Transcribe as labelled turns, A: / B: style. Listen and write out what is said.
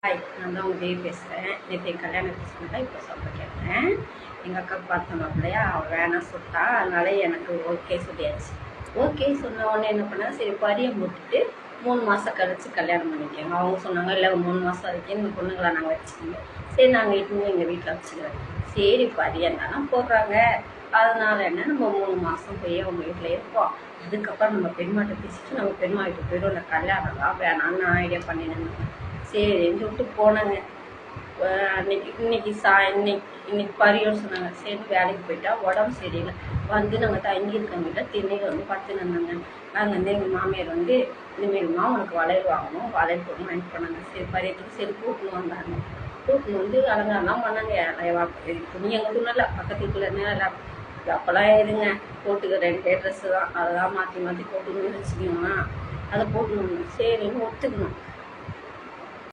A: Hi, நான் தான் உங்கள் தேவி பேசுகிறேன். நேற்று என் கல்யாணத்தை சொன்னேன், இப்போ சொல்ல கேட்டேன். எங்கள் அக்கா பார்த்த மாப்பிள்ளையா அவள் வேணாம் சொல்லிட்டா. அதனால எனக்கு ஓகே சொல்லியாச்சு. ஓகே சொன்ன உடனே என்ன பண்ணேன், சரி பரியம் போட்டுட்டு 3 மாதம் கழிச்சு கல்யாணம் பண்ணிக்கோங்க. அவங்க சொன்னாங்க, இல்லை 3 மாதம் வரைக்கும் இந்த பொண்ணுங்களை நாங்கள் வச்சுக்கோங்க. சரி நாங்கள் இட்டுன்னு எங்கள் வீட்டில் வச்சுக்கிறோம். சரி பரியம் தானே போடுறாங்க, அதனால என்ன நம்ம 3 மாதம் போய் அவங்க வீட்டில் இருப்போம். அதுக்கப்புறம் நம்ம பெருமாட்ட பேசிட்டு நம்ம பெருமா வீட்டுக்கு போய்டும். இல்லை கல்யாணம்லாம் வேணான்னு நான் ஐடியா பண்ணினேன். சரின்னு சொல்லிட்டு போனாங்க. இன்னைக்கு பரியோன்னு சொன்னாங்க. சரி வேலைக்கு போயிட்டா உடம்பு சரியில்லை. வந்து நாங்கள் தங்கியிருக்கவங்கிட்ட திண்ணையில் வந்து படுத்துன்னு இருந்தாங்க. நாங்கள் வந்து எங்கள் மாமியார் வந்து இனிமேல்மா உனக்கு வளையல் வாங்கணும், வளையல் போடணும் வாங்கிட்டு போனாங்க. சரி பரியத்துக்கு சரி கூட்டின்னு வந்தாங்க. கூட்டின்னு வந்து அலங்காரம்லாம் பண்ணாங்க. துணி எங்கள் துணில பக்கத்து வீட்டில் நேரம் அப்போல்லாம் எதுங்க போட்டுக்க 2 ட்ரெஸ்ஸு தான், அதெல்லாம் மாற்றி மாற்றி போட்டுக்கணும்னு வச்சுக்கோங்களேன். அதை போட்டுக்கணும். சரின்னு ஒத்துக்கணும்.